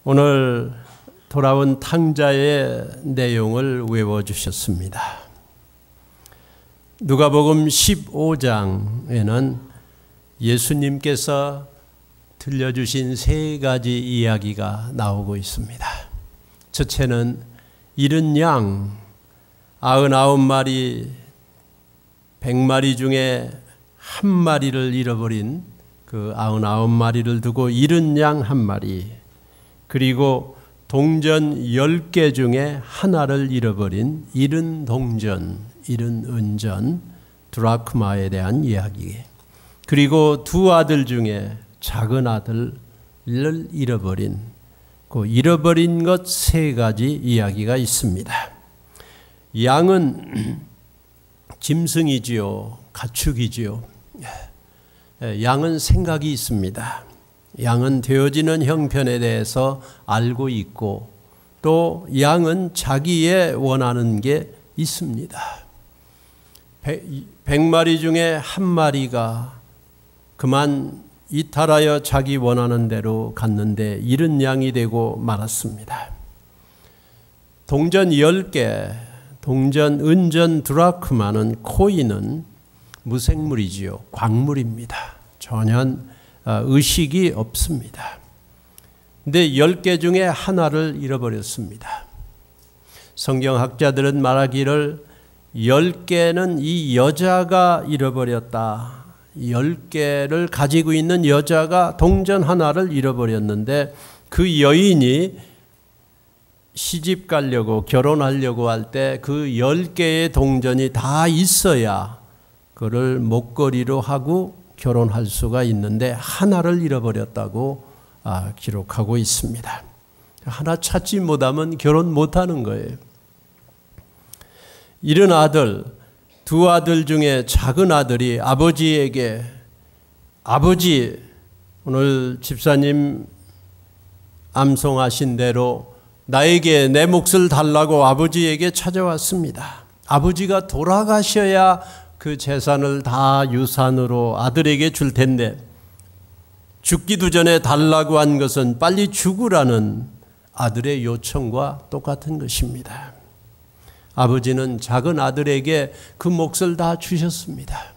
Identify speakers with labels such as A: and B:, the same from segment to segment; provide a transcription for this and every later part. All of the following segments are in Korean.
A: 오늘 돌아온 탕자의 내용을 외워주셨습니다. 누가복음 15장에는 예수님께서 들려주신 세 가지 이야기가 나오고 있습니다. 첫째는 잃은 양 99마리 100마리 중에 한 마리를 잃어버린 그 99마리를 두고 잃은 양 한 마리, 그리고 동전 10개 중에 하나를 잃어버린 잃은 동전, 잃은 은전, 드라크마에 대한 이야기, 그리고 두 아들 중에 작은 아들을 잃어버린 그 잃어버린 것 세 가지 이야기가 있습니다. 양은 짐승이지요, 가축이지요. 양은 생각이 있습니다. 양은 되어지는 형편에 대해서 알고 있고, 또 양은 자기의 원하는 게 있습니다. 100마리 중에 한 마리가 그만 이탈하여 자기 원하는 대로 갔는데 잃은 양이 되고 말았습니다. 동전 10개, 동전, 은전, 드라크마는 코인은 무생물이지요. 광물입니다. 전혀 의식이 없습니다. 근데 10개 중에 하나를 잃어버렸습니다. 성경학자들은 말하기를 10개는 이 여자가 잃어버렸다. 10개를 가지고 있는 여자가 동전 하나를 잃어버렸는데 그 여인이 시집 가려고 결혼하려고 할 때 그 10개의 동전이 다 있어야 그를 목걸이로 하고 결혼할 수가 있는데 하나를 잃어버렸다고 기록하고 있습니다. 하나 찾지 못하면 결혼 못하는 거예요. 잃은 아들, 두 아들 중에 작은 아들이 아버지에게, 아버지, 오늘 집사님 암송하신 대로 나에게 내 몫을 달라고 아버지에게 찾아왔습니다. 아버지가 돌아가셔야 그 재산을 다 유산으로 아들에게 줄 텐데 죽기도 전에 달라고 한 것은 빨리 죽으라는 아들의 요청과 똑같은 것입니다. 아버지는 작은 아들에게 그 몫을 다 주셨습니다.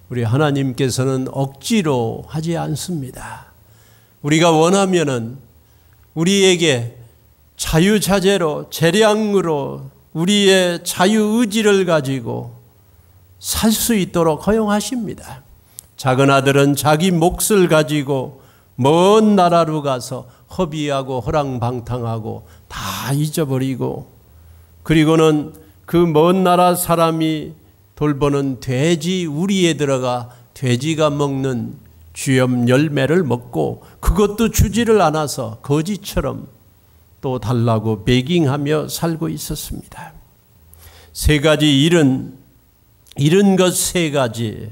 A: 우리 하나님께서는 억지로 하지 않습니다. 우리가 원하면은 우리에게 자유자재로, 재량으로 우리의 자유의지를 가지고 살 수 있도록 허용하십니다. 작은 아들은 자기 몫을 가지고 먼 나라로 가서 허비하고 허랑방탕하고 다 잊어버리고, 그리고는 그 먼 나라 사람이 돌보는 돼지 우리에 들어가 돼지가 먹는 쥐염 열매를 먹고 그것도 주지를 않아서 거지처럼 또 달라고 베깅하며 살고 있었습니다. 세 가지 잃은 것 세 가지,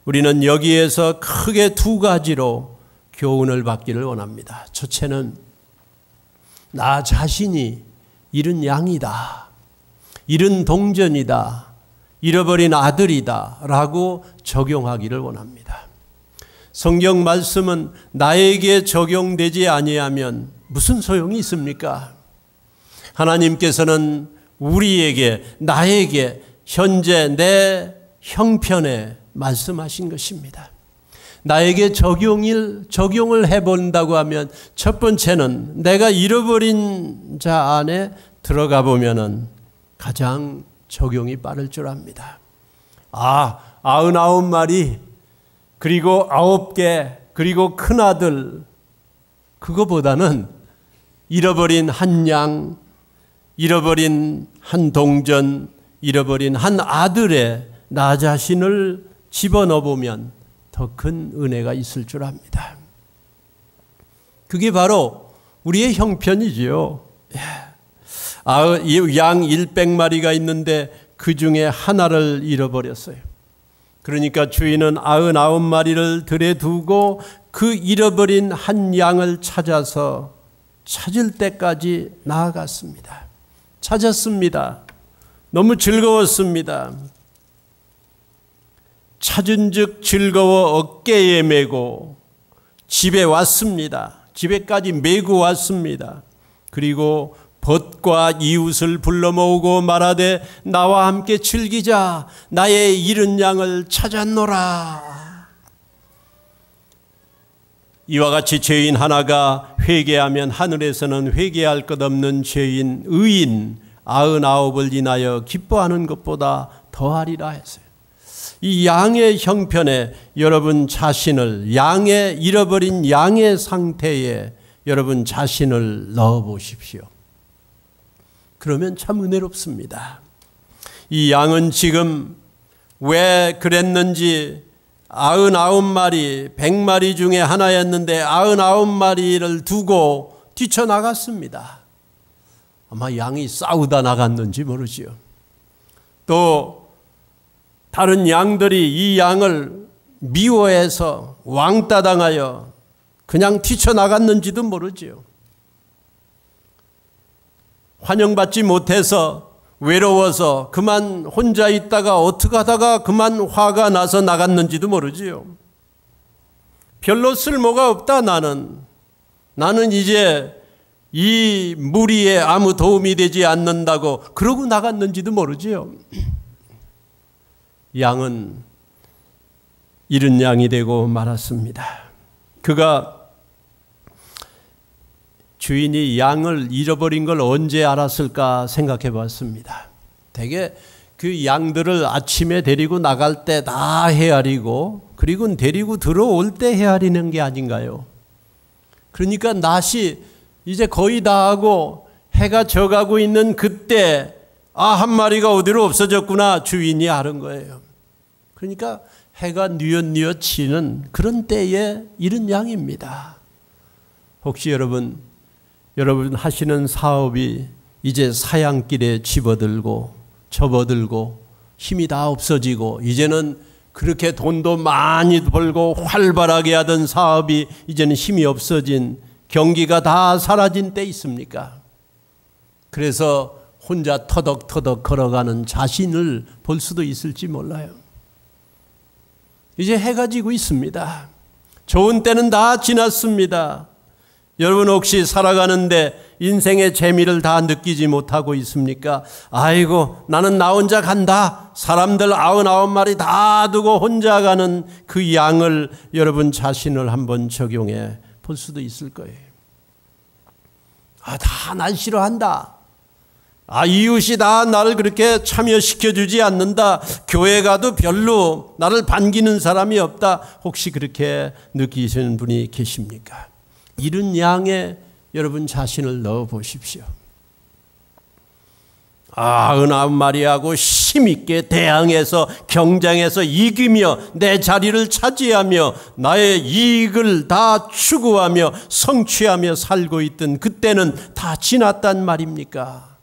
A: 우리는 여기에서 크게 두 가지로 교훈을 받기를 원합니다. 첫째는 나 자신이 잃은 양이다, 잃은 동전이다, 잃어버린 아들이다 라고 적용하기를 원합니다. 성경 말씀은 나에게 적용되지 아니하면 무슨 소용이 있습니까? 하나님께서는 우리에게, 나에게 현재 내 형편에 말씀하신 것입니다. 나에게 적용을 해본다고 하면 첫 번째는 내가 잃어버린 자 안에 들어가 보면은 가장 적용이 빠를 줄 압니다. 99마리, 그리고 9개, 그리고 큰아들, 그거보다는 잃어버린 한 양, 잃어버린 한 동전, 잃어버린 한 아들의 나 자신을 집어넣어 보면 더 큰 은혜가 있을 줄 압니다. 그게 바로 우리의 형편이지요. 양 100마리가 있는데 그 중에 하나를 잃어버렸어요. 그러니까 주인은 99마리를 들에 두고 그 잃어버린 한 양을 찾아서 찾을 때까지 나아갔습니다. 찾았습니다. 너무 즐거웠습니다. 찾은즉 즐거워 어깨에 메고 집에 왔습니다. 집에까지 메고 왔습니다. 그리고 벗과 이웃을 불러 모으고 말하되 나와 함께 즐기자. 나의 잃은 양을 찾았노라. 이와 같이 죄인 하나가 회개하면 하늘에서는 회개할 것 없는 죄인 의인 99을 인하여 기뻐하는 것보다 더하리라 했어요. 이 양의 형편에 여러분 자신을, 잃어버린 양의 상태에 여러분 자신을 넣어 보십시오. 그러면 참 은혜롭습니다. 이 양은 지금 왜 그랬는지 99마리, 100마리 중에 하나였는데 99마리를 두고 뛰쳐나갔습니다. 아마 양이 싸우다 나갔는지 모르지요. 또 다른 양들이 이 양을 미워해서 왕따당하여 그냥 뛰쳐나갔는지도 모르지요. 환영받지 못해서 외로워서 그만 혼자 있다가 어떻게 하다가 그만 화가 나서 나갔는지도 모르지요. 별로 쓸모가 없다 나는 이제 이 무리에 아무 도움이 되지 않는다고 그러고 나갔는지도 모르지요. 양은 잃은 양이 되고 말았습니다. 그가 주인이 양을 잃어버린 걸 언제 알았을까 생각해 봤습니다. 대개 그 양들을 아침에 데리고 나갈 때 다 헤아리고 그리고 데리고 들어올 때 헤아리는 게 아닌가요? 그러니까 낮이 이제 거의 다 하고 해가 져가고 있는 그때 한 마리가 어디로 없어졌구나 주인이 아는 거예요. 그러니까 해가 뉘엿뉘엿 치는 그런 때에 잃은 양입니다. 혹시 여러분 하시는 사업이 이제 사양길에 접어들고 힘이 다 없어지고 이제는 그렇게 돈도 많이 벌고 활발하게 하던 사업이 이제는 힘이 없어진 경기가 다 사라진 때 있습니까? 그래서 혼자 터덕터덕 걸어가는 자신을 볼 수도 있을지 몰라요. 이제 해가 지고 있습니다. 좋은 때는 다 지났습니다. 여러분 혹시 살아가는데 인생의 재미를 다 느끼지 못하고 있습니까? 아이고 나는 나 혼자 간다. 사람들 99마리 다 두고 혼자 가는 그 양을 여러분 자신을 한번 적용해 볼 수도 있을 거예요. 다 날 싫어한다. 이웃이 다 나를 그렇게 참여시켜주지 않는다. 교회 가도 별로 나를 반기는 사람이 없다. 혹시 그렇게 느끼시는 분이 계십니까? 잃은 양에 여러분 자신을 넣어 보십시오. 99마리하고 힘있게 대항해서 경쟁해서 이기며 내 자리를 차지하며 나의 이익을 다 추구하며 성취하며 살고 있던 그때는 다 지났단 말입니까?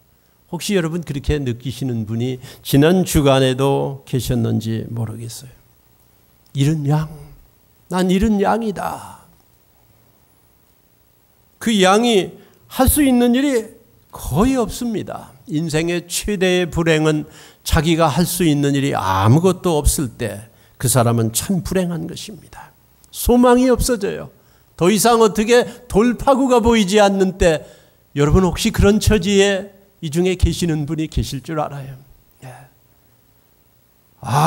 A: 혹시 여러분 그렇게 느끼시는 분이 지난 주간에도 계셨는지 모르겠어요. 잃은 양, 난 잃은 양이다. 그 양이 할 수 있는 일이 거의 없습니다. 인생의 최대의 불행은 자기가 할 수 있는 일이 아무것도 없을 때 그 사람은 참 불행한 것입니다. 소망이 없어져요. 더 이상 어떻게 돌파구가 보이지 않는 때 여러분 혹시 그런 처지에 이 중에 계시는 분이 계실 줄 알아요.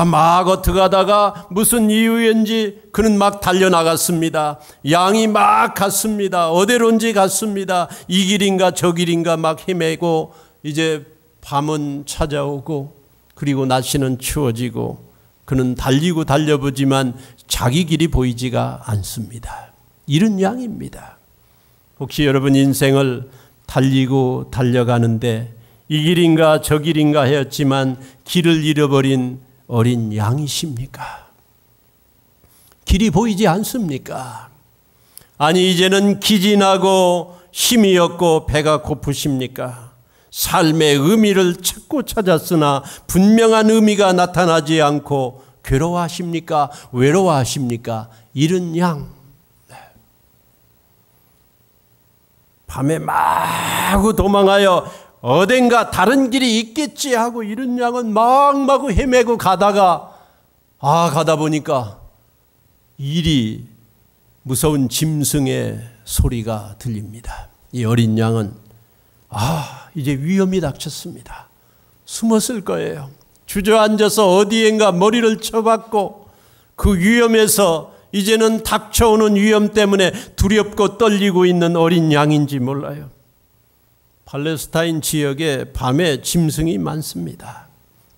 A: 막 어떻게 하다가 무슨 이유인지 그는 막 달려나갔습니다. 양이 막 갔습니다. 어디론지 갔습니다. 이 길인가 저 길인가 막 헤매고 이제 밤은 찾아오고 그리고 날씨는 추워지고 그는 달리고 달려보지만 자기 길이 보이지가 않습니다. 잃은 양입니다. 혹시 여러분 인생을 달리고 달려가는데 이 길인가 저 길인가 하였지만 길을 잃어버린 어린 양이십니까? 길이 보이지 않습니까? 아니 이제는 기진하고 힘이 없고 배가 고프십니까? 삶의 의미를 찾고 찾았으나 분명한 의미가 나타나지 않고 괴로워하십니까? 외로워하십니까? 잃은 양. 밤에 마구 도망하여 어딘가 다른 길이 있겠지 하고 잃은 양은 마구 헤매고 가다가 가다 보니까 일이 무서운 짐승의 소리가 들립니다. 이 어린 양은 이제 위험이 닥쳤습니다. 숨었을 거예요. 주저앉아서 어디엔가 머리를 쳐박고 그 위험에서 이제는 닥쳐오는 위험 때문에 두렵고 떨리고 있는 어린 양인지 몰라요. 팔레스타인 지역에 밤에 짐승이 많습니다.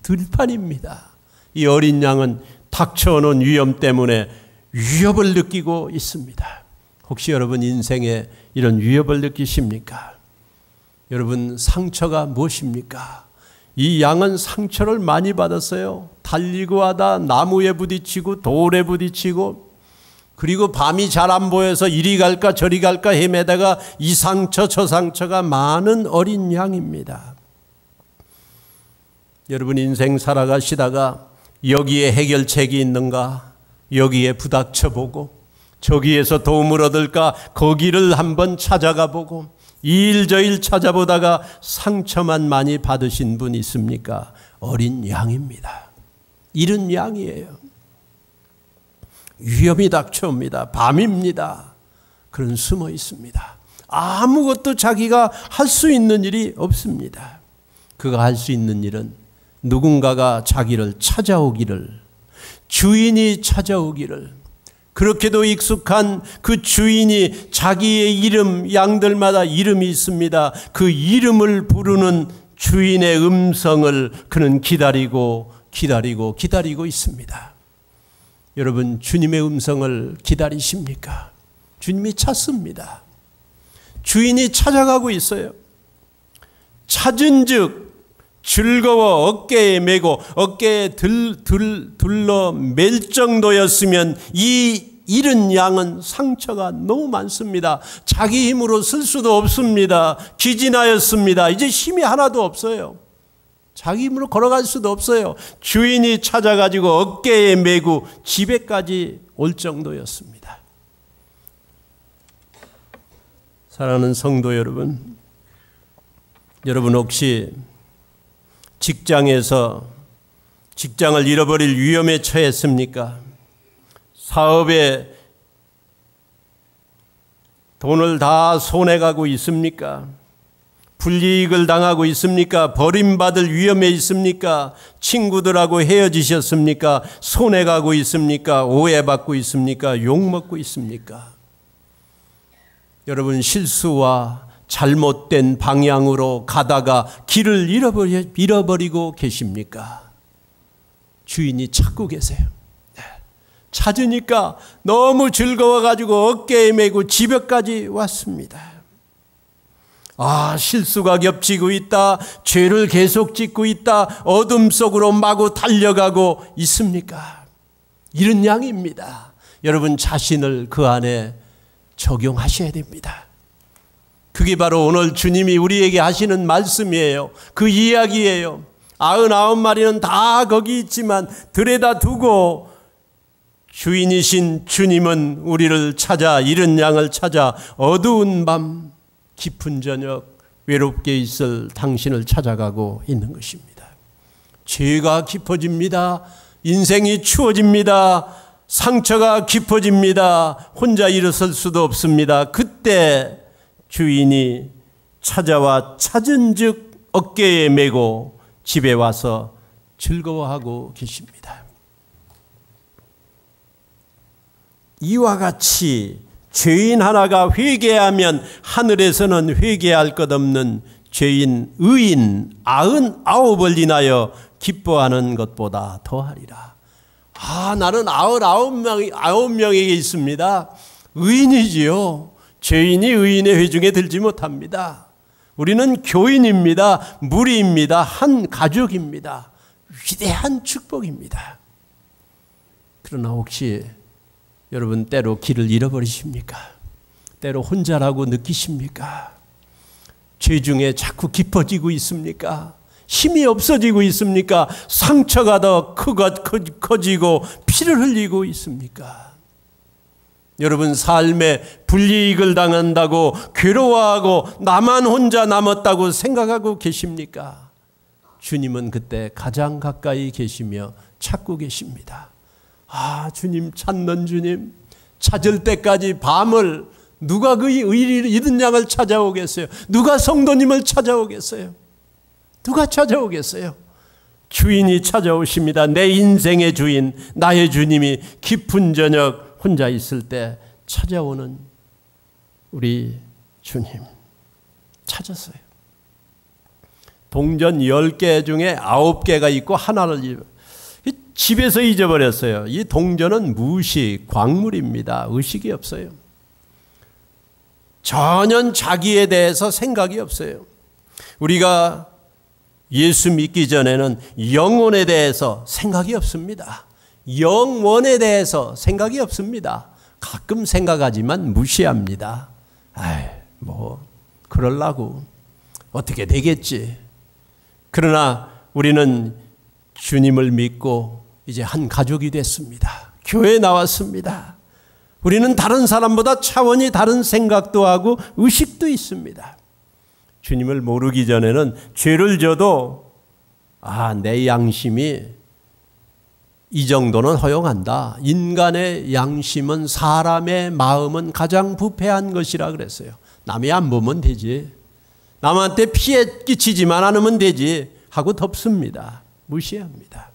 A: 들판입니다. 이 어린 양은 닥쳐오는 위험 때문에 위협을 느끼고 있습니다. 혹시 여러분 인생에 이런 위협을 느끼십니까? 여러분 상처가 무엇입니까? 이 양은 상처를 많이 받았어요. 달리고 하다 나무에 부딪히고 돌에 부딪히고, 그리고 밤이 잘 안 보여서 이리 갈까 저리 갈까 헤매다가 이 상처 저 상처가 많은 어린 양입니다. 여러분 인생 살아가시다가 여기에 해결책이 있는가, 여기에 부닥쳐보고 저기에서 도움을 얻을까 거기를 한번 찾아가 보고 이 일 저 일 찾아보다가 상처만 많이 받으신 분 있습니까? 어린 양입니다. 이른 양이에요. 위험이 닥쳐옵니다. 밤입니다. 그런 숨어 있습니다. 아무것도 자기가 할 수 있는 일이 없습니다. 그가 할 수 있는 일은 누군가가 자기를 찾아오기를, 주인이 찾아오기를, 그렇게도 익숙한 그 주인이 자기의 이름, 양들마다 이름이 있습니다. 그 이름을 부르는 주인의 음성을 그는 기다리고 있습니다. 여러분 주님의 음성을 기다리십니까? 주님이 찾습니다. 주인이 찾아가고 있어요. 찾은즉 즐거워 어깨에 메고 어깨에 둘러 맬 정도였으면 이 잃은 양은 상처가 너무 많습니다. 자기 힘으로 쓸 수도 없습니다. 기진하였습니다. 이제 힘이 하나도 없어요. 자기 힘으로 걸어갈 수도 없어요. 주인이 찾아가지고 어깨에 메고 집에까지 올 정도였습니다. 사랑하는 성도 여러분, 여러분 혹시 직장에서 직장을 잃어버릴 위험에 처했습니까? 사업에 돈을 다 손해가고 있습니까? 불이익을 당하고 있습니까? 버림받을 위험에 있습니까? 친구들하고 헤어지셨습니까? 손해가고 있습니까? 오해받고 있습니까? 욕먹고 있습니까? 여러분 실수와 잘못된 방향으로 가다가 길을 잃어버리고 계십니까? 주인이 찾고 계세요. 찾으니까 너무 즐거워가지고 어깨에 메고 집에까지 왔습니다. 실수가 겹치고 있다. 죄를 계속 짓고 있다. 어둠 속으로 마구 달려가고 있습니까? 이런 양입니다. 여러분 자신을 그 안에 적용하셔야 됩니다. 그게 바로 오늘 주님이 우리에게 하시는 말씀이에요. 그 이야기예요. 99마리는 다 거기 있지만 들에다 두고 주인이신 주님은 우리를 찾아, 잃은 양을 찾아 어두운 밤 깊은 저녁 외롭게 있을 당신을 찾아가고 있는 것입니다. 죄가 깊어집니다. 인생이 추워집니다. 상처가 깊어집니다. 혼자 일어설 수도 없습니다. 그때 주인이 찾아와 찾은즉 어깨에 메고 집에 와서 즐거워하고 계십니다. 이와 같이 죄인 하나가 회개하면 하늘에서는 회개할 것 없는 죄인 의인 99을 인하여 기뻐하는 것보다 더하리라. 나는 99명에게 있습니다. 의인이지요. 죄인이 의인의 회중에 들지 못합니다. 우리는 교인입니다. 무리입니다. 한 가족입니다. 위대한 축복입니다. 그러나 혹시 여러분 때로 길을 잃어버리십니까? 때로 혼자라고 느끼십니까? 죄 중에 자꾸 깊어지고 있습니까? 힘이 없어지고 있습니까? 상처가 더 커지고 피를 흘리고 있습니까? 여러분 삶에 불이익을 당한다고 괴로워하고 나만 혼자 남았다고 생각하고 계십니까? 주님은 그때 가장 가까이 계시며 찾고 계십니다. 주님 찾는 주님, 찾을 때까지 밤을 누가 그 잃은 양을 찾아오겠어요? 누가 성도님을 찾아오겠어요? 누가 찾아오겠어요? 주인이 찾아오십니다. 내 인생의 주인, 나의 주님이 깊은 저녁 혼자 있을 때 찾아오는 우리 주님 찾았어요. 동전 10개 중에 9개가 있고 하나를 집에서 잊어버렸어요. 이 동전은 무식, 광물입니다. 의식이 없어요. 전혀 자기에 대해서 생각이 없어요. 우리가 예수 믿기 전에는 영혼에 대해서 생각이 없습니다. 영원에 대해서 생각이 없습니다. 가끔 생각하지만 무시합니다. 뭐 그러려고 어떻게 되겠지. 그러나 우리는 주님을 믿고 이제 한 가족이 됐습니다. 교회에 나왔습니다. 우리는 다른 사람보다 차원이 다른 생각도 하고 의식도 있습니다. 주님을 모르기 전에는 죄를 져도 내 양심이 이 정도는 허용한다. 인간의 양심은, 사람의 마음은 가장 부패한 것이라 그랬어요. 남이 안 보면 되지. 남한테 피해 끼치지만 않으면 되지 하고 덮습니다. 무시합니다.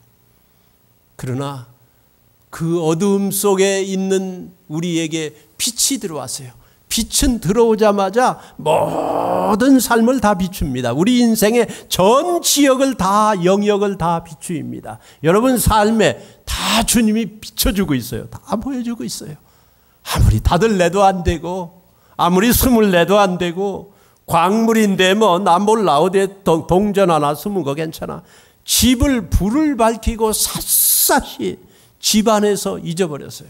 A: 그러나 그 어두움 속에 있는 우리에게 빛이 들어왔어요. 빛은 들어오자마자 모든 삶을 다 비춥니다. 우리 인생의 전 지역을 다, 영역을 다 비추입니다. 여러분 삶에 다 주님이 비춰주고 있어요. 다 보여주고 있어요. 아무리 다들 내도 안 되고, 아무리 숨을 내도 안 되고, 광물인데 뭐 나 몰라, 어디에 동전 하나 숨은 거 괜찮아. 집을 불을 밝히고 샅샅이 집 안에서 잊어버렸어요.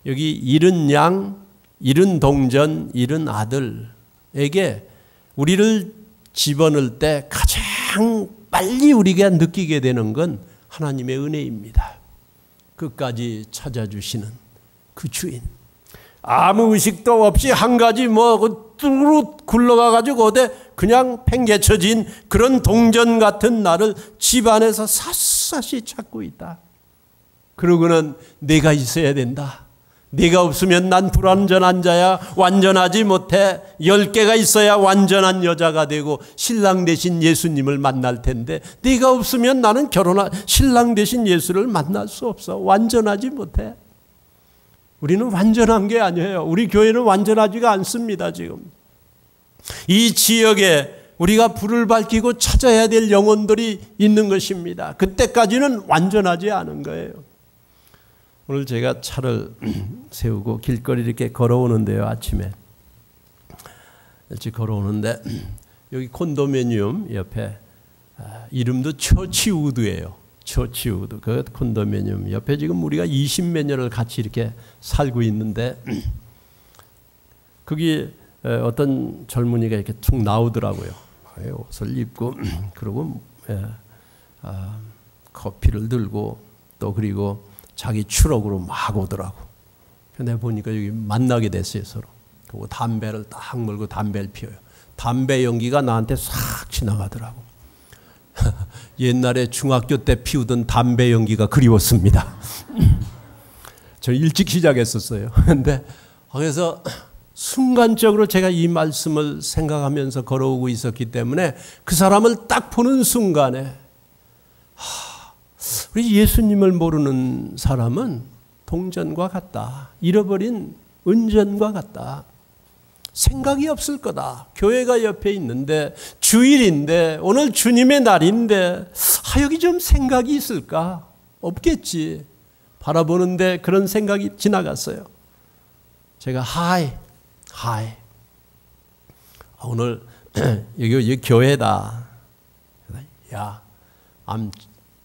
A: 여기 잃은 양, 잃은 동전, 잃은 아들에게 우리를 집어넣을 때 가장 빨리 우리가 느끼게 되는 건 하나님의 은혜입니다. 끝까지 찾아주시는 그 주인. 아무 의식도 없이 한 가지 뚜루루 굴러가가지고 어디 그냥 팽개쳐진 그런 동전 같은 나를 집 안에서 샅샅이 찾고 있다. 그러고는 내가 있어야 된다. 네가 없으면 난 불완전한 자야. 완전하지 못해. 10개가 있어야 완전한 여자가 되고 신랑 되신 예수님을 만날 텐데 네가 없으면 나는 신랑 되신 예수를 만날 수 없어. 완전하지 못해. 우리는 완전한 게 아니에요. 우리 교회는 완전하지가 않습니다. 지금 이 지역에 우리가 불을 밝히고 찾아야 될 영혼들이 있는 것입니다. 그때까지는 완전하지 않은 거예요. 오늘 제가 차를 세우고 길거리 이렇게 걸어오는데요. 아침에 일찍 걸어오는데 여기 콘도미니엄 옆에 이름도 처치우드예요. 처치우드. 그 콘도미니엄 옆에 지금 우리가 20몇 년을 같이 이렇게 살고 있는데 거기 어떤 젊은이가 이렇게 툭 나오더라고요. 옷을 입고 그리고 커피를 들고 또 그리고 자기 추럭으로 막 오더라고. 내가 보니까 여기 만나게 됐어요, 서로. 그리고 담배를 딱 물고 담배를 피워요. 담배 연기가 나한테 싹 지나가더라고. 옛날에 중학교 때 피우던 담배 연기가 그리웠습니다. 저 일찍 시작했었어요. 근데 그래서 순간적으로 제가 이 말씀을 생각하면서 걸어오고 있었기 때문에 그 사람을 딱 보는 순간에 우리 예수님을 모르는 사람은 동전과 같다. 잃어버린 은전과 같다. 생각이 없을 거다. 교회가 옆에 있는데 주일인데 오늘 주님의 날인데 여기 좀 생각이 있을까? 없겠지. 바라보는데 그런 생각이 지나갔어요. 제가 하이 오늘 여기 교회다. 야, I'm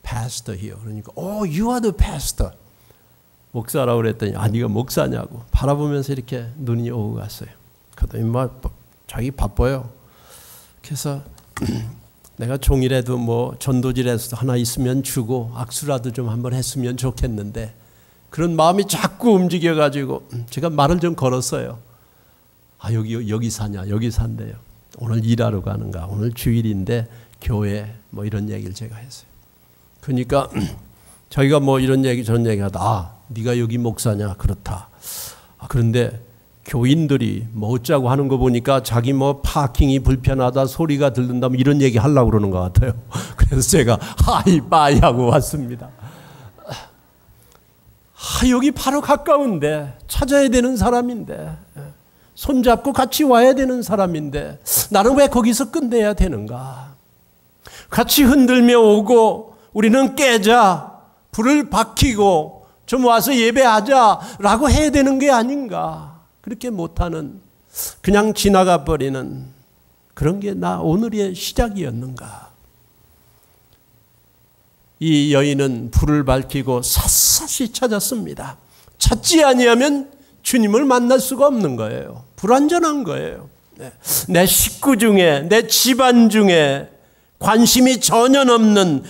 A: pastor here. 그러니까 you are the pastor. 목사라고 그랬더니 네가 목사냐고 바라보면서 이렇게 눈이 오고 갔어요. 그랬더니 자기 바빠요. 그래서 내가 종이라도 전도지라도 하나 있으면 주고 악수라도 좀 한번 했으면 좋겠는데 그런 마음이 자꾸 움직여가지고 제가 말을 좀 걸었어요. 여기 사냐? 여기 산대요. 오늘 일하러 가는가? 오늘 주일인데 교회 이런 얘기를 제가 했어요. 그러니까 자기가 이런 얘기 저런 얘기 하다 네가 여기 목사냐? 그렇다. 그런데 교인들이 뭐 어쩌고 하는 거 보니까 자기 뭐 파킹이 불편하다, 소리가 들린다, 뭐 이런 얘기 하려고 그러는 것 같아요. 그래서 제가 하이바이 하고 왔습니다. 여기 바로 가까운데, 찾아야 되는 사람인데, 손잡고 같이 와야 되는 사람인데 나는 왜 거기서 끝내야 되는가? 같이 흔들며 오고 우리는 깨자, 불을 밝히고 좀 와서 예배하자라고 해야 되는 게 아닌가? 그렇게 못하는, 그냥 지나가 버리는 그런 게 나 오늘의 시작이었는가? 이 여인은 불을 밝히고 샅샅이 찾았습니다. 찾지 아니하면 주님을 만날 수가 없는 거예요. 불완전한 거예요. 내 식구 중에, 내 집안 중에 관심이 전혀 없는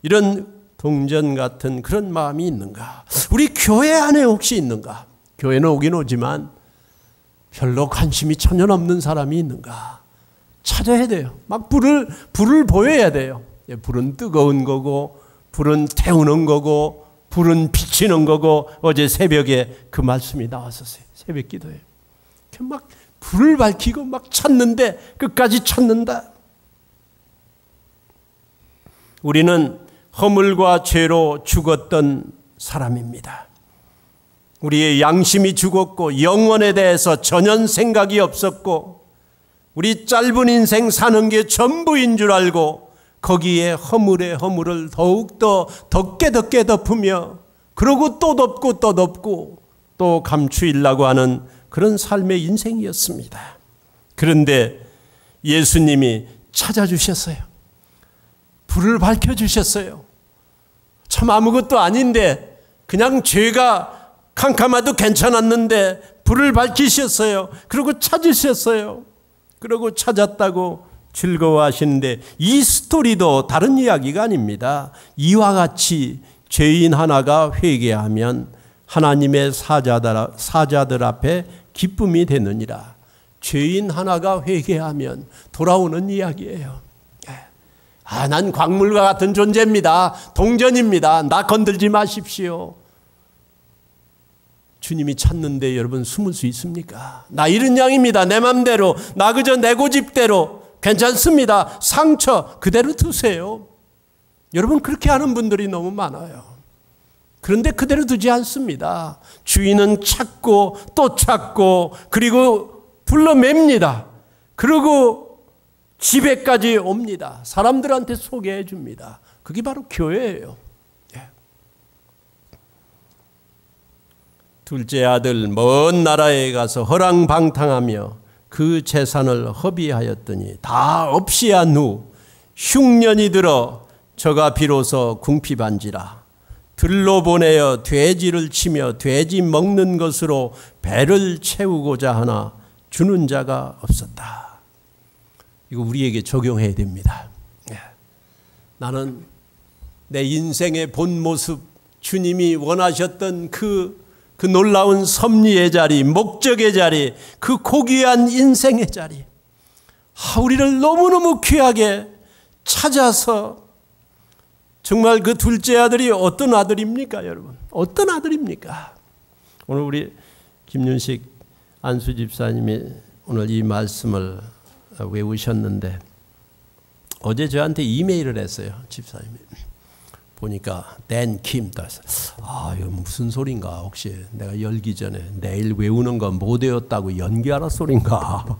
A: 이런 동전 같은 그런 마음이 있는가? 우리 교회 안에 혹시 있는가? 교회는 오긴 오지만 별로 관심이 전혀 없는 사람이 있는가? 찾아야 돼요. 막 불을 보여야 돼요. 불은 뜨거운 거고, 불은 태우는 거고, 불은 비치는 거고. 어제 새벽에 그 말씀이 나왔었어요. 새벽 기도에. 막 불을 밝히고 막 찾는데 끝까지 찾는다. 우리는 허물과 죄로 죽었던 사람입니다. 우리의 양심이 죽었고 영원에 대해서 전혀 생각이 없었고 우리 짧은 인생 사는 게 전부인 줄 알고 거기에 허물에 허물을 더욱더 덮게 덮으며 그러고 또 덮고 또 덮고 또 감추려고 하는 그런 삶의 인생이었습니다. 그런데 예수님이 찾아주셨어요. 불을 밝혀주셨어요. 참 아무것도 아닌데 그냥 죄가 캄캄해도 괜찮았는데 불을 밝히셨어요. 그리고 찾으셨어요. 그리고 찾았다고 즐거워하시는데 이 스토리도 다른 이야기가 아닙니다. 이와 같이 죄인 하나가 회개하면 하나님의 사자들 앞에 기쁨이 되느니라. 죄인 하나가 회개하면 돌아오는 이야기예요. 난 광물과 같은 존재입니다. 동전입니다. 나 건들지 마십시오. 주님이 찾는데 여러분 숨을 수 있습니까? 나 이런 양입니다. 내 맘대로. 나 그저 내 고집대로. 괜찮습니다. 상처 그대로 두세요. 여러분 그렇게 하는 분들이 너무 많아요. 그런데 그대로 두지 않습니다. 주인은 찾고 또 찾고 그리고 불러맵니다. 그리고 집에까지 옵니다. 사람들한테 소개해 줍니다. 그게 바로 교회예요. 둘째 아들 먼 나라에 가서 허랑방탕하며 그 재산을 허비하였더니 다 없이한 후 흉년이 들어 저가 비로소 궁핍한지라 들로 보내어 돼지를 치며 돼지 먹는 것으로 배를 채우고자 하나 주는 자가 없었다. 이거 우리에게 적용해야 됩니다. 나는 내 인생의 본 모습, 주님이 원하셨던 그 놀라운 섭리의 자리, 목적의 자리, 그 고귀한 인생의 자리, 우리를 너무너무 귀하게 찾아서 정말 그 둘째 아들이 어떤 아들입니까, 여러분? 어떤 아들입니까? 오늘 우리 김윤식 안수 집사님이 오늘 이 말씀을 외우셨는데 어제 저한테 이메일을 했어요, 집사님이. 보니까 댄 킴 따서 이거 무슨 소린가? 혹시 내가 열기 전에 내일 외우는 거 못 외웠다고 연기하라 소린가?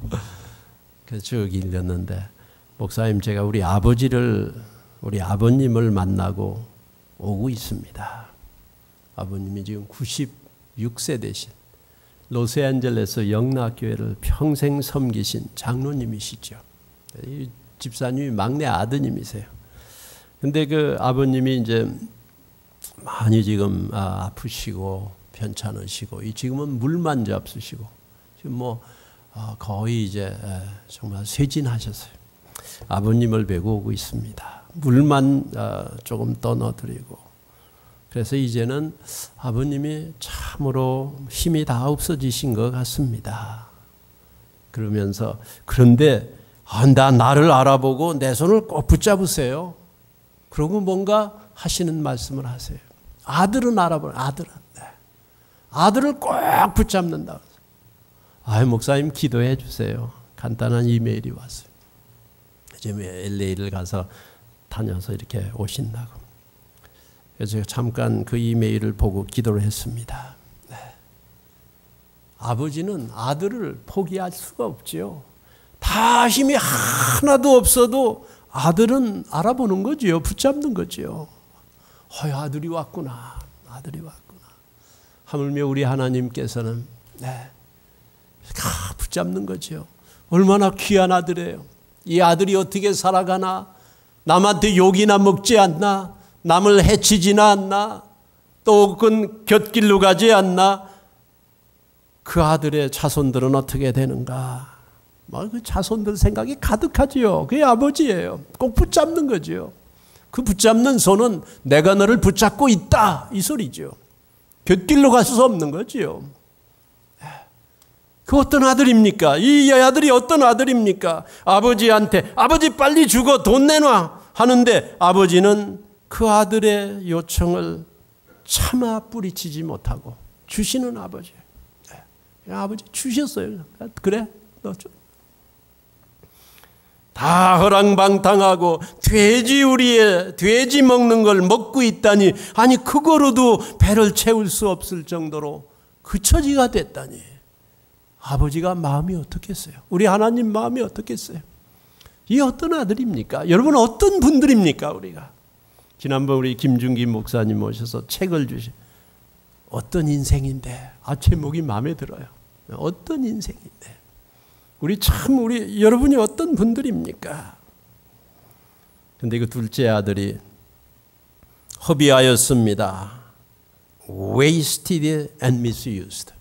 A: 그래서 쭉 읽었는데 목사님 제가 우리 아버님을 만나고 오고 있습니다. 아버님이 지금 96세 되신 로스앤젤레스 영락교회를 평생 섬기신 장로님이시죠. 이 집사님이 막내 아드님이세요. 근데 그 아버님이 이제 많이 지금 아프시고 편찮으시고 지금은 물만 잡수시고 지금 거의 이제 정말 쇠진하셨어요. 아버님을 뵈고 오고 있습니다. 물만 조금 떠넣어드리고 그래서 이제는 아버님이 참으로 힘이 다 없어지신 것 같습니다. 그러면서 그런데 나를 알아보고 내 손을 꼭 붙잡으세요. 그러고 뭔가 하시는 말씀을 하세요. 아들은 알아보는 아들은. 아들을 꼭 붙잡는다. 목사님 기도해 주세요. 간단한 이메일이 왔어요. 지금 LA를 가서 다녀서 이렇게 오신다고. 그래서 제가 잠깐 그 이메일을 보고 기도를 했습니다. 네. 아버지는 아들을 포기할 수가 없지요. 다 힘이 하나도 없어도 아들은 알아보는 거지요. 붙잡는 거지요. 아들이 왔구나. 아들이 왔구나. 하물며 우리 하나님께서는 붙잡는 거지요. 얼마나 귀한 아들이에요. 이 아들이 어떻게 살아가나, 남한테 욕이나 먹지 않나, 남을 해치지나 않나, 또 혹은 곁길로 가지 않나, 그 아들의 자손들은 어떻게 되는가. 그 자손들 생각이 가득하지요. 그게 아버지예요. 꼭 붙잡는 거지요. 그 붙잡는 손은 내가 너를 붙잡고 있다, 이 소리죠. 곁길로 갈 수 없는 거지요. 그 어떤 아들입니까? 이 아들이 어떤 아들입니까? 아버지한테 아버지 빨리 죽어 돈 내놔 하는데 아버지는 그 아들의 요청을 차마 뿌리치지 못하고 주시는 아버지. 아버지 주셨어요. 그래 너 줘. 다 허랑방탕하고 돼지 먹는 걸 먹고 있다니, 아니 그거로도 배를 채울 수 없을 정도로 그 처지가 됐다니, 아버지가 마음이 어떻겠어요? 우리 하나님 마음이 어떻겠어요? 이 어떤 아들입니까? 여러분 어떤 분들입니까? 우리가 지난번 우리 김준기 목사님 모셔서 책을 주신 어떤 인생인데, 제목이 마음에 들어요. 어떤 인생인데, 우리 여러분이 어떤 분들입니까? 근데 그 둘째 아들이 허비하였습니다. wasted and misused.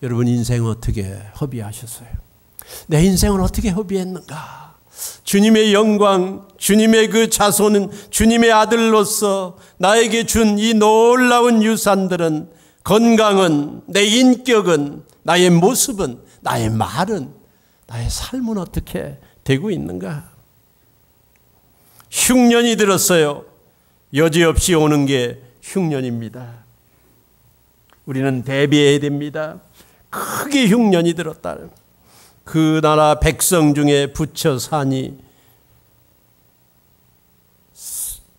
A: 여러분 인생 어떻게 허비하셨어요? 내 인생을 어떻게 허비했는가? 주님의 영광, 주님의 그 자손은 주님의 아들로서 나에게 준 이 놀라운 유산들은, 건강은, 내 인격은, 나의 모습은, 나의 말은, 나의 삶은 어떻게 되고 있는가? 흉년이 들었어요. 여지없이 오는 게 흉년입니다. 우리는 대비해야 됩니다. 크게 흉년이 들었다. 그 나라 백성 중에 붙여 사니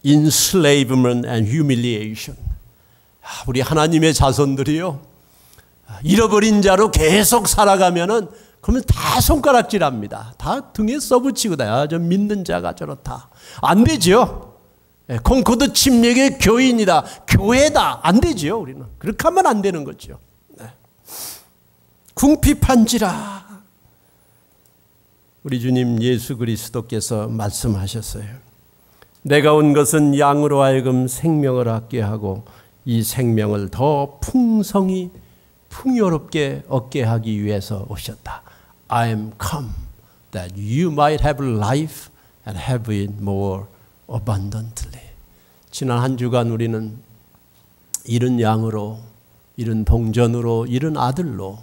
A: enslavement and humiliation. 우리 하나님의 자손들이요, 잃어버린 자로 계속 살아가면은 그러면 다 손가락질합니다. 다 등에 써붙이고 저 믿는 자가 저렇다. 안 되죠. 콩코드 침략의 교인이다, 교회다. 안 되죠. 우리는 그렇게 하면 안 되는 거죠. 궁핍한지라. 우리 주님 예수 그리스도께서 말씀하셨어요. 내가 온 것은 양으로 하여금 생명을 얻게 하고 이 생명을 더 풍성히 풍요롭게 얻게 하기 위해서 오셨다. I am come that you might have life and have it more abundantly. 지난 한 주간 우리는 잃은 양으로, 잃은 동전으로, 잃은 아들로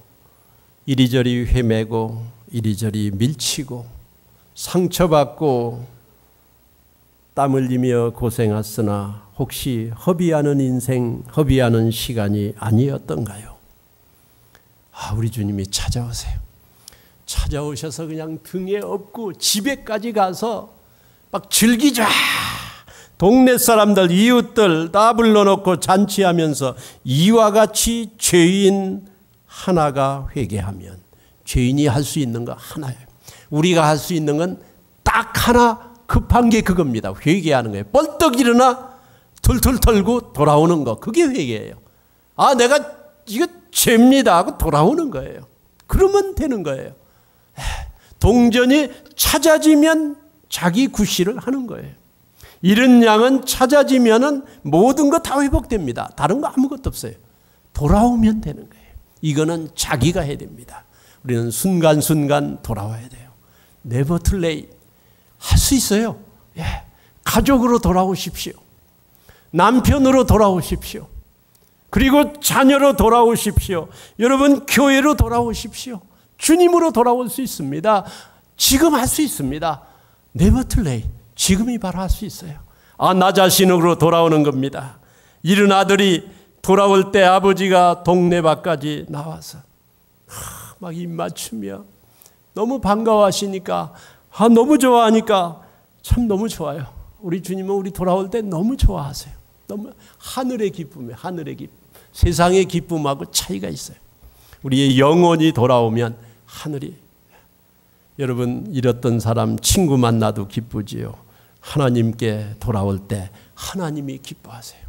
A: 이리저리 헤매고 이리저리 밀치고 상처받고 땀 흘리며 고생했으나 혹시 허비하는 인생, 허비하는 시간이 아니었던가요? 우리 주님이 찾아오세요. 찾아오셔서 그냥 등에 업고 집에까지 가서 막 즐기자. 동네 사람들, 이웃들 다 불러놓고 잔치하면서 이와 같이 죄인 하나가 회개하면, 죄인이 할 수 있는 거 하나예요. 우리가 할 수 있는 건 딱 하나, 급한 게 그겁니다. 회개하는 거예요. 벌떡 일어나 툴툴 털고 돌아오는 거, 그게 회개예요. 내가 이거 죄입니다 하고 돌아오는 거예요. 그러면 되는 거예요. 동전이 찾아지면 자기 구실을 하는 거예요. 잃은 양은 찾아지면 모든 거 다 회복됩니다. 다른 거 아무것도 없어요. 돌아오면 되는 거예요. 이거는 자기가 해야 됩니다. 우리는 순간순간 돌아와야 돼요. Never too late. 할 수 있어요. 가족으로 돌아오십시오. 남편으로 돌아오십시오. 그리고 자녀로 돌아오십시오. 여러분 교회로 돌아오십시오. 주님으로 돌아올 수 있습니다. 지금 할 수 있습니다. Never too late. 지금이 바로 할 수 있어요. 나 자신으로 돌아오는 겁니다. 잃은 아들이 돌아올 때 아버지가 동네 밖까지 나와서 막 입 맞추며 너무 반가워하시니까, 너무 좋아하니까 참 너무 좋아요. 우리 주님은 우리 돌아올 때 너무 좋아하세요. 너무 하늘의 기쁨이에요. 하늘의 기쁨. 세상의 기쁨하고 차이가 있어요. 우리의 영혼이 돌아오면 하늘이, 여러분 잃었던 사람 친구 만나도 기쁘지요. 하나님께 돌아올 때 하나님이 기뻐하세요.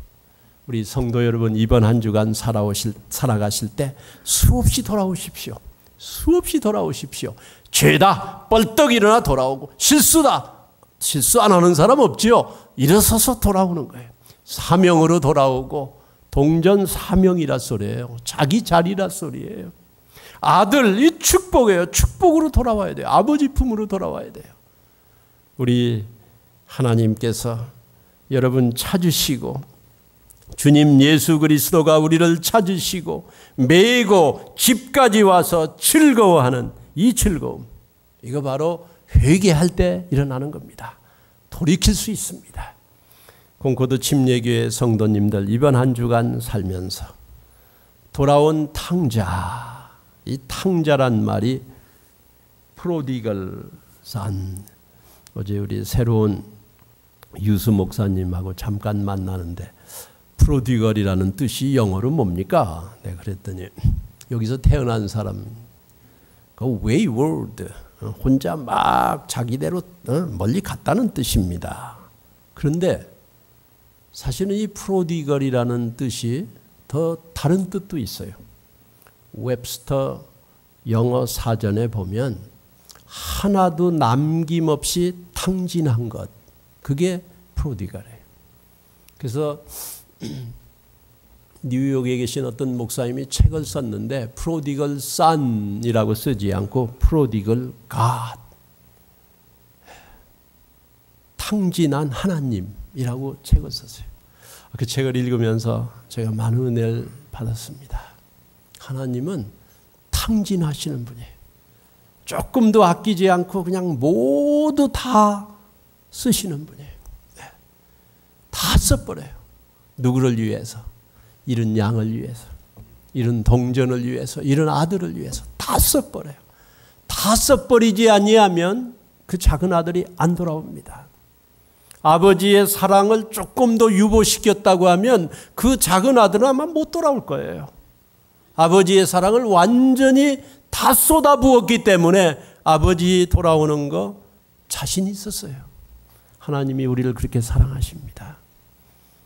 A: 우리 성도 여러분, 이번 한 주간 살아가실 때 수없이 돌아오십시오. 수없이 돌아오십시오. 죄다 뻘떡 일어나 돌아오고, 실수다, 실수 안 하는 사람 없지요. 일어서서 돌아오는 거예요. 사명으로 돌아오고, 동전 사명이라 소리예요. 자기 자리라 소리예요. 아들, 이 축복이에요. 축복으로 돌아와야 돼요. 아버지 품으로 돌아와야 돼요. 우리 하나님께서 여러분 찾으시고, 주님 예수 그리스도가 우리를 찾으시고 메고 집까지 와서 즐거워하는 이 즐거움, 이거 바로 회개할 때 일어나는 겁니다. 돌이킬 수 있습니다. 공코드 침례교회 성도님들, 이번 한 주간 살면서 돌아온 탕자, 이 탕자란 말이 프로디걸 산, 어제 우리 새로운 유수 목사님하고 잠깐 만나는데 프로디걸이라는 뜻이 영어로 뭡니까? 내가 그랬더니 여기서 태어난 사람, 그 wayward, 혼자 막 자기대로 멀리 갔다는 뜻입니다. 그런데 사실은 이 프로디걸이라는 뜻이 더 다른 뜻도 있어요. 웹스터 영어 사전에 보면 하나도 남김없이 탕진한 것, 그게 프로디걸이에요. 그래서 뉴욕에 계신 어떤 목사님이 책을 썼는데 프로디걸 son이라고 쓰지 않고 프로디걸 God, 탕진한 하나님이라고 책을 썼어요. 그 책을 읽으면서 제가 많은 은혜를 받았습니다. 하나님은 탕진하시는 분이에요. 조금도 아끼지 않고 그냥 모두 다 쓰시는 분이에요. 다 써버려요. 누구를 위해서? 잃은 양을 위해서, 잃은 동전을 위해서, 잃은 아들을 위해서 다 써버려요. 다 써버리지 아니하면 그 작은 아들이 안 돌아옵니다. 아버지의 사랑을 조금 더 유보시켰다고 하면 그 작은 아들은 아마 못 돌아올 거예요. 아버지의 사랑을 완전히 다 쏟아부었기 때문에 아버지 돌아오는 거 자신이 있었어요. 하나님이 우리를 그렇게 사랑하십니다.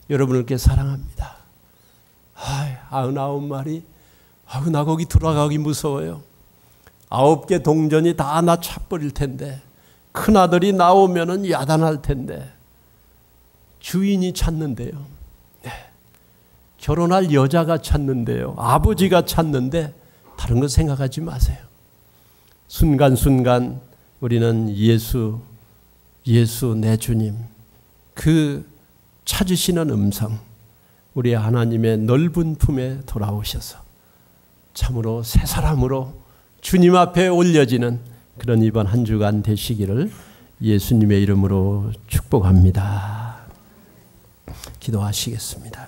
A: 여러분을 그렇게 사랑합니다. 99마리, 나 거기 들어가기 무서워요. 9개 동전이 다 나 차버릴 텐데, 큰아들이 나오면은 야단할 텐데, 주인이 찾는데요. 결혼할 여자가 찾는데요. 아버지가 찾는데 다른 거 생각하지 마세요. 순간순간 우리는 예수 내 주님, 그 찾으시는 음성, 우리 하나님의 넓은 품에 돌아오셔서 참으로 새 사람으로 주님 앞에 올려지는 그런 이번 한 주간 되시기를 예수님의 이름으로 축복합니다. 기도하시겠습니다.